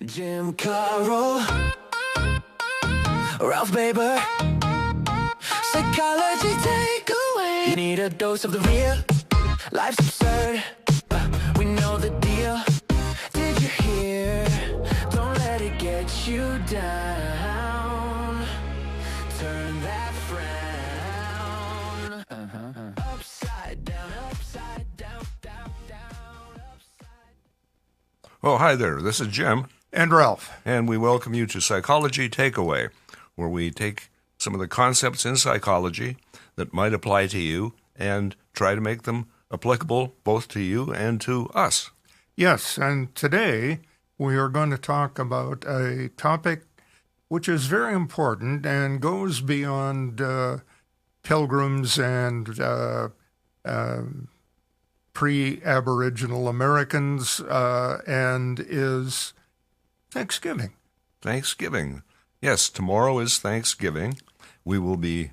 Jim Carroll, Ralph Baber, psychology takeaway. You need a dose of the real, life's absurd, we know the deal. Did you hear? Don't let it get you down. Turn that frown upside down, upside down, down, down, upside. Oh, hi there. This is Jim. And Ralph. And we welcome you to Psychology Takeaway, where we take some of the concepts in psychology that might apply to you and try to make them applicable both to you and to us. Yes, and today we are going to talk about a topic which is very important and goes beyond pilgrims and pre-Aboriginal Americans and is Thanksgiving. Thanksgiving. Yes, tomorrow is Thanksgiving. We will be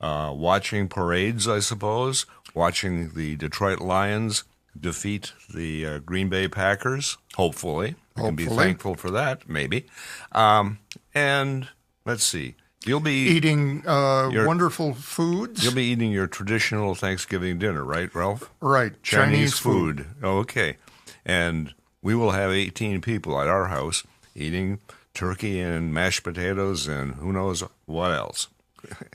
watching parades, I suppose, watching the Detroit Lions defeat the Green Bay Packers, hopefully. We can be thankful for that, maybe. And let's see. You'll be eating wonderful foods. You'll be eating your traditional Thanksgiving dinner, right, Ralph? Right. Chinese food. Oh, okay. And we will have 18 people at our house eating turkey and mashed potatoes and who knows what else.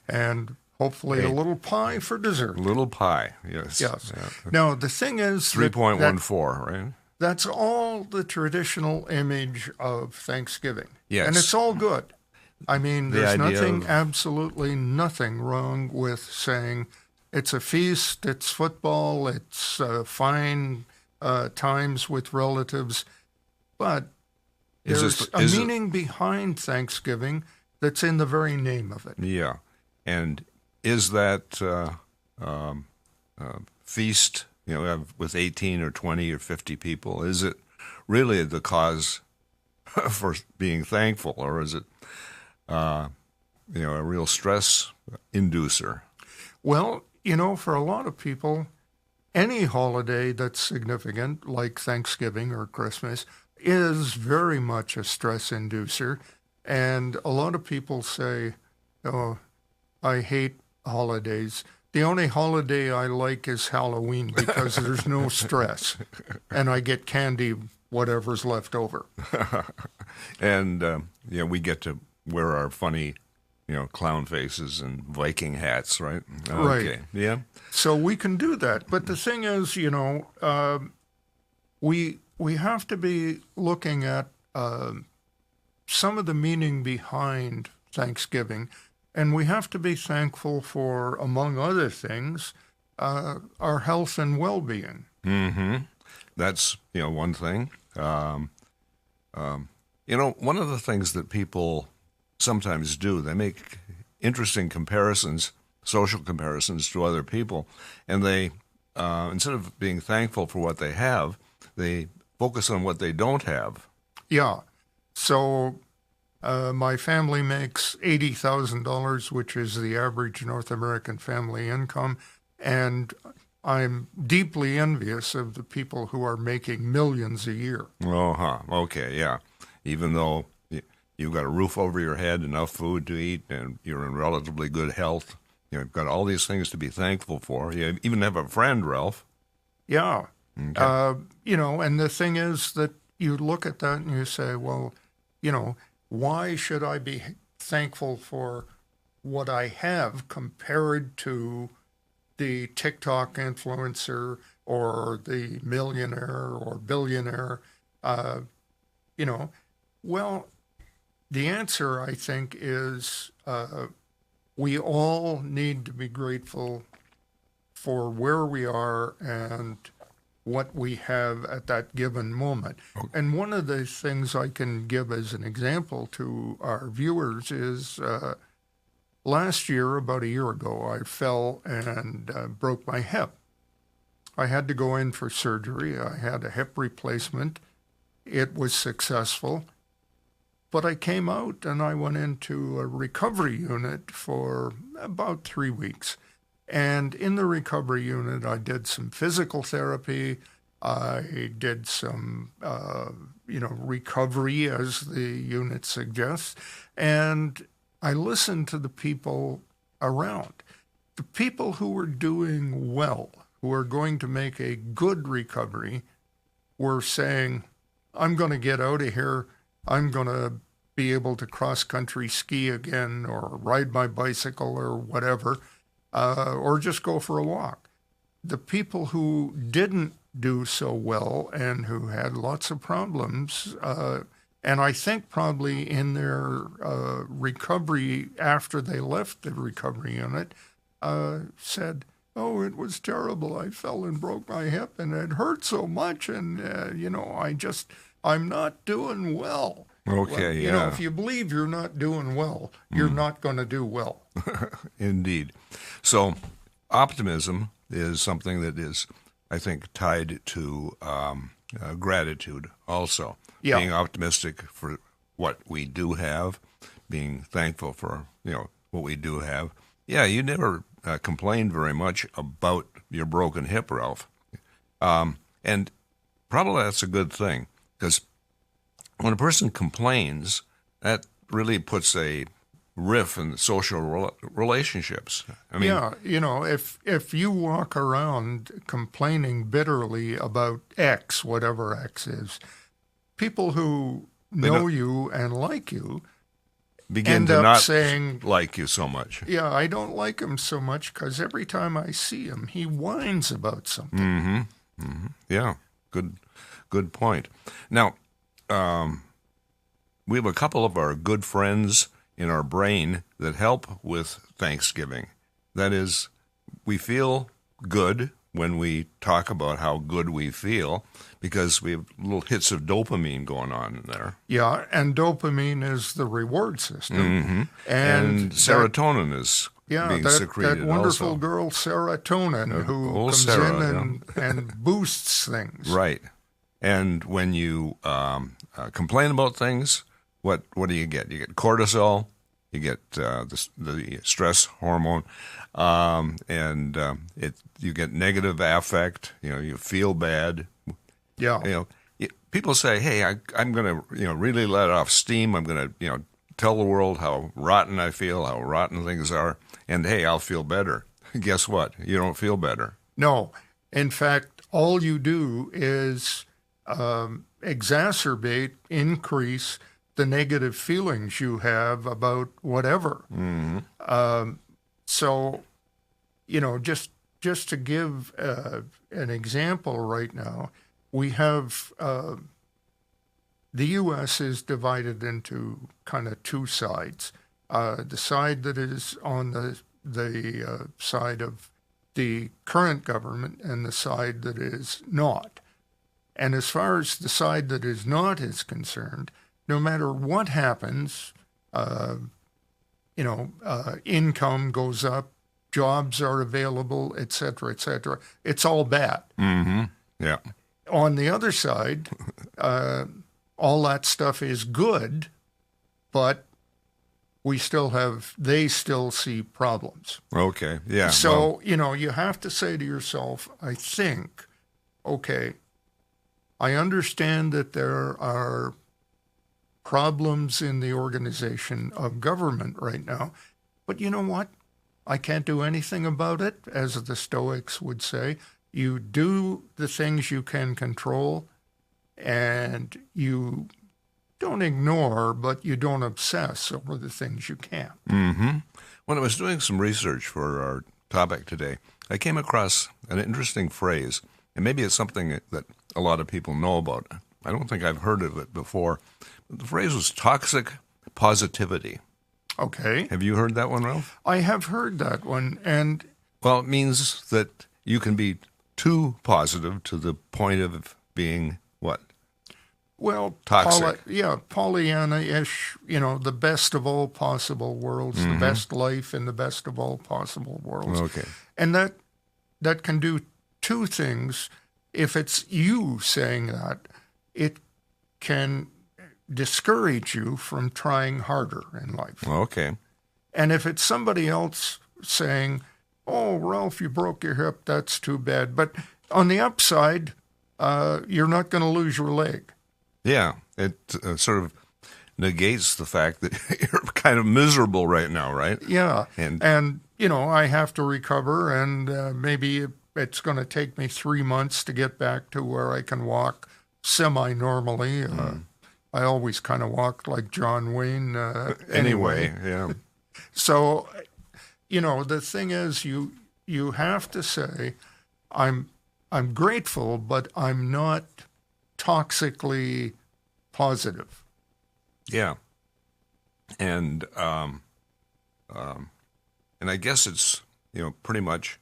And hopefully a little pie for dessert. A little pie, yes. Yes. Yeah. Now, the thing is 3.14, right? That's all the traditional image of Thanksgiving. Yes. And it's all good. I mean, there's absolutely nothing wrong with saying it's a feast, it's football, it's fine times with relatives, but there's a meaning behind Thanksgiving that's in the very name of it. Yeah. And is that feast, with 18 or 20 or 50 people, is it really the cause for being thankful, or is it, a real stress inducer? Well, for a lot of people, any holiday that's significant, like Thanksgiving or Christmas, is very much a stress inducer. And a lot of people say, oh, I hate holidays. The only holiday I like is Halloween because there's no stress. And I get candy, whatever's left over. And, we get to wear our funny, clown faces and Viking hats, right? Okay. Right. Yeah. So we can do that. But the thing is, we have to be looking at some of the meaning behind Thanksgiving. And we have to be thankful for, among other things, our health and well-being. Mm-hmm. That's, one thing. One of the things that people sometimes do, they make interesting comparisons, social comparisons to other people, and they, instead of being thankful for what they have, they focus on what they don't have. Yeah. So my family makes $80,000, which is the average North American family income, and I'm deeply envious of the people who are making millions a year. Okay, yeah. Even though you've got a roof over your head, enough food to eat, and you're in relatively good health, you've got all these things to be thankful for. You even have a friend, Ralph. Yeah. Okay. And the thing is that you look at that and you say, well, why should I be thankful for what I have compared to the TikTok influencer or the millionaire or billionaire? Well, the answer, I think, is we all need to be grateful for where we are and what we have at that given moment. Okay. And one of the things I can give as an example to our viewers is last year, about a year ago, I fell and broke my hip. I had to go in for surgery. I had a hip replacement. It was successful. But I came out and I went into a recovery unit for about 3 weeks. And in the recovery unit, I did some physical therapy I did some, recovery, as the unit suggests, and I listened to the people around. The people who were doing well, who are going to make a good recovery, were saying, I'm going to get out of here. I'm going to be able to cross-country ski again or ride my bicycle or whatever, or just go for a walk. The people who didn't do so well and who had lots of problems, and I think probably in their recovery after they left the recovery unit, said, oh, it was terrible. I fell and broke my hip and it hurt so much. And, I'm not doing well. Okay, well, if you believe you're not doing well, you're not going to do well. Indeed. So optimism is something that is, I think, tied to gratitude also. Yeah. Being optimistic for what we do have, being thankful for, what we do have. Yeah, you never complained very much about your broken hip, Ralph. And probably that's a good thing, because when a person complains, that really puts a riff in the social relationships. I mean, yeah, if you walk around complaining bitterly about X, whatever X is, people who know you and like you begin end to up not saying, like you so much. yeah, I don't like him so much because every time I see him, he whines about something. Mm-hmm. Mm-hmm. Yeah, good point. Now, we have a couple of our good friends in our brain that help with Thanksgiving. That is, we feel good when we talk about how good we feel because we have little hits of dopamine going on in there. Yeah, and dopamine is the reward system. Mm-hmm. And serotonin is being secreted that wonderful also. Girl serotonin who comes Sarah, in and boosts things. Right. And when you complain about things, what do you get? You get cortisol, you get the stress hormone, and you get negative affect. You feel bad. Yeah. People say, "Hey, I'm going to really let off steam. I'm going to tell the world how rotten I feel, how rotten things are, and hey, I'll feel better." Guess what? You don't feel better. No. In fact, all you do is exacerbate, increase the negative feelings you have about whatever. Mm-hmm. So, just to give an example right now, we have the U.S. is divided into kind of two sides. The side that is on the side of the current government and the side that is not. And as far as the side that is not is concerned, no matter what happens, income goes up, jobs are available, et cetera, it's all bad. Mm-hmm. Yeah. On the other side, all that stuff is good, but they still see problems. Okay. Yeah. So, you have to say to yourself, I think, okay, I understand that there are problems in the organization of government right now, but you know what? I can't do anything about it, as the Stoics would say. You do the things you can control, and you don't ignore, but you don't obsess over the things you can't. Mm-hmm. When I was doing some research for our topic today, I came across an interesting phrase, and maybe it's something that a lot of people know about. I don't think I've heard of it before. The phrase was toxic positivity. Okay. Have you heard that one, Ralph? I have heard that one, and... Well, it means that you can be too positive to the point of being what? Well, toxic. Pollyanna-ish, the best of all possible worlds, Mm-hmm. the best life in the best of all possible worlds. Okay. And that can do two things. If it's you saying that, it can discourage you from trying harder in life. Okay. And if it's somebody else saying, oh, Ralph, you broke your hip, that's too bad. But on the upside, you're not going to lose your leg. Yeah, it sort of negates the fact that you're kind of miserable right now, right? Yeah, And I have to recover, and maybe it's going to take me 3 months to get back to where I can walk semi-normally. I always kind of walked like John Wayne anyway. Yeah. So, the thing is, you have to say, I'm grateful, but I'm not toxically positive. Yeah. And I guess it's, pretty much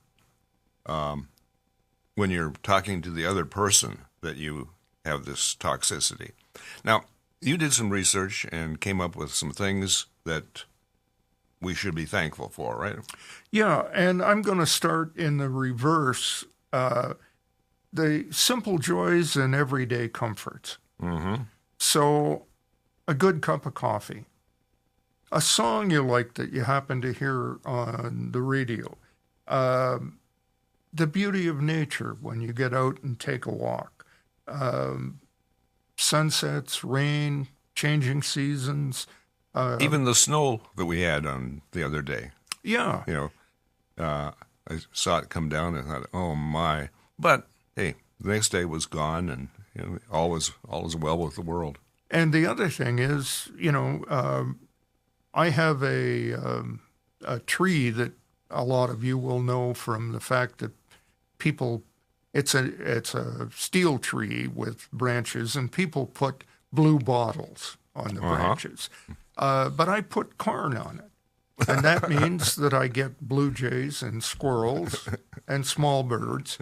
when you're talking to the other person that you have this toxicity. Now, you did some research and came up with some things that we should be thankful for, right? Yeah, and I'm going to start in the reverse. The simple joys and everyday comforts. Mm-hmm. So, a good cup of coffee, a song you like that you happen to hear on the radio, the beauty of nature when you get out and take a walk, sunsets, rain, changing seasons. Even the snow that we had on the other day. Yeah. I saw it come down and thought, oh my. But hey, the next day was gone, and all is well with the world. And the other thing is, I have a tree that a lot of you will know from the fact that it's a steel tree with branches, and people put blue bottles on the branches. But I put corn on it. And that means that I get blue jays and squirrels and small birds.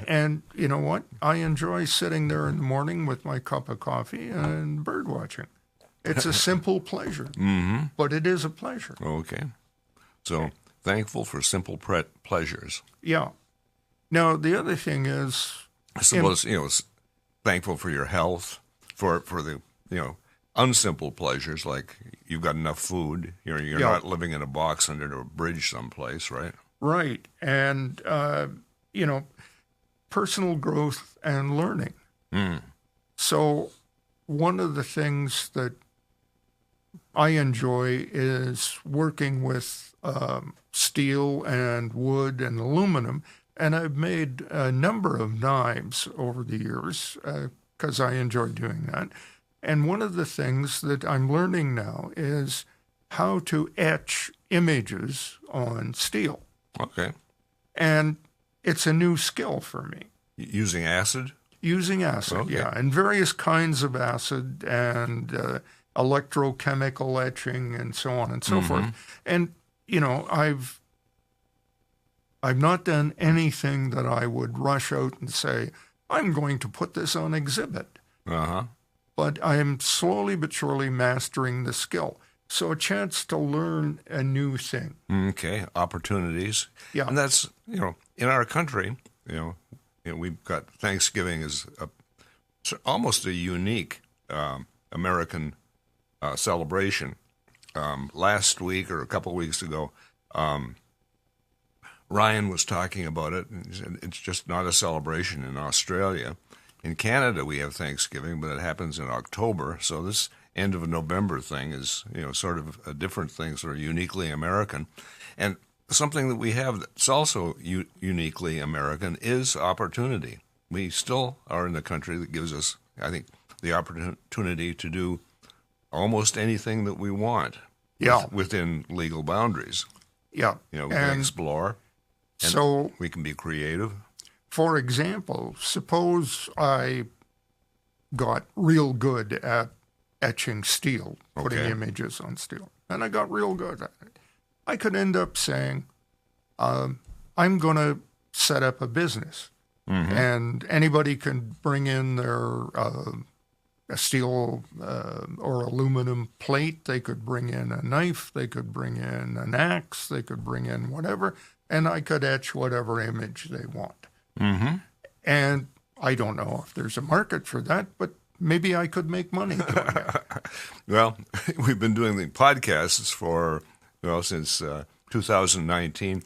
And you know what? I enjoy sitting there in the morning with my cup of coffee and bird watching. It's a simple pleasure, but it is a pleasure. Okay. So thankful for simple pleasures. Yeah. Now, the other thing is... I suppose, thankful for your health, for the, unsimple pleasures like you've got enough food, you're not living in a box under a bridge someplace, right? Right. And, personal growth and learning. So one of the things that I enjoy is working with steel and wood and aluminum, and I've made a number of knives over the years because I enjoy doing that. And one of the things that I'm learning now is how to etch images on steel. Okay. And it's a new skill for me. Using acid? Using acid, okay. Yeah. And various kinds of acid and electrochemical etching and so on and so forth. And, I've not done anything that I would rush out and say, I'm going to put this on exhibit. But I am slowly but surely mastering the skill. So a chance to learn a new thing. Okay, opportunities. Yeah. And that's, in our country, we've got Thanksgiving as almost a unique American celebration. Last week or a couple of weeks ago, Ryan was talking about it, and he said it's just not a celebration in Australia. In Canada, we have Thanksgiving, but it happens in October. So this end of November thing is, sort of a different thing, sort of uniquely American. And something that we have that's also uniquely American is opportunity. We still are in a country that gives us, I think, the opportunity to do almost anything that we want within legal boundaries. Yeah. We can explore, and so we can be creative. For example, suppose I got real good at etching steel, putting images on steel, and I got real good at it. I could end up saying, I'm going to set up a business, and anybody can bring in their a steel or aluminum plate. They could bring in a knife. They could bring in an axe. They could bring in whatever, and I could etch whatever image they want. And I don't know if there's a market for that, but maybe I could make money doing that. Well, we've been doing the podcasts since 2019.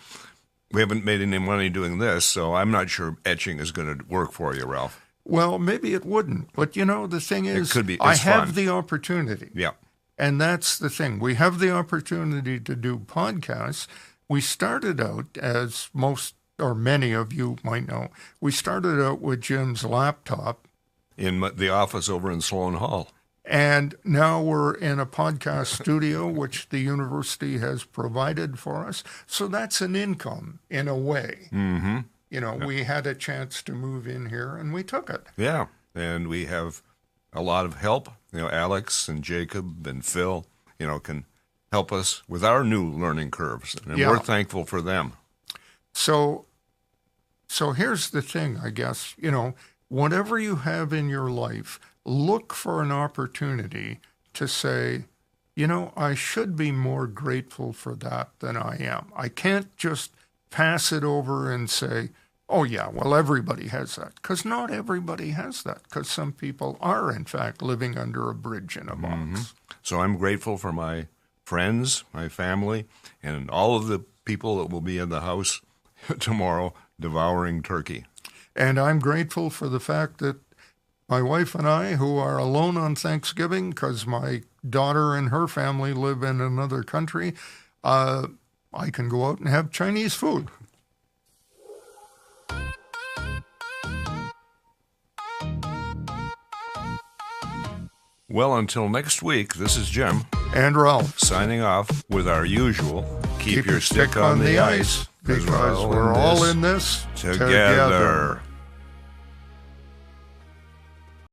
We haven't made any money doing this, so I'm not sure etching is going to work for you, Ralph. Well, maybe it wouldn't. But, the thing is, could be. I It's have fun. the opportunity. Yeah. And that's the thing. We have the opportunity to do podcasts. We started out, as most or many of you might know, we started out with Jim's laptop. In the office over in Sloan Hall. And now we're in a podcast studio, which the university has provided for us. So that's an income in a way. Mm-hmm. We had a chance to move in here and we took it. Yeah. And we have a lot of help. Alex and Jacob and Phil, can help us with our new learning curves. And we're thankful for them. So here's the thing, I guess, whatever you have in your life, look for an opportunity to say, I should be more grateful for that than I am. I can't just pass it over and say, oh, yeah, well, everybody has that. Because not everybody has that, because some people are, in fact, living under a bridge in a box. Mm-hmm. So I'm grateful for my friends, my family, and all of the people that will be in the house tomorrow devouring turkey. And I'm grateful for the fact that my wife and I, who are alone on Thanksgiving because my daughter and her family live in another country, I can go out and have Chinese food. Well, until next week, this is Jim. And Ralph. Signing off with our usual, keep your stick on the ice. Because we're all in this together.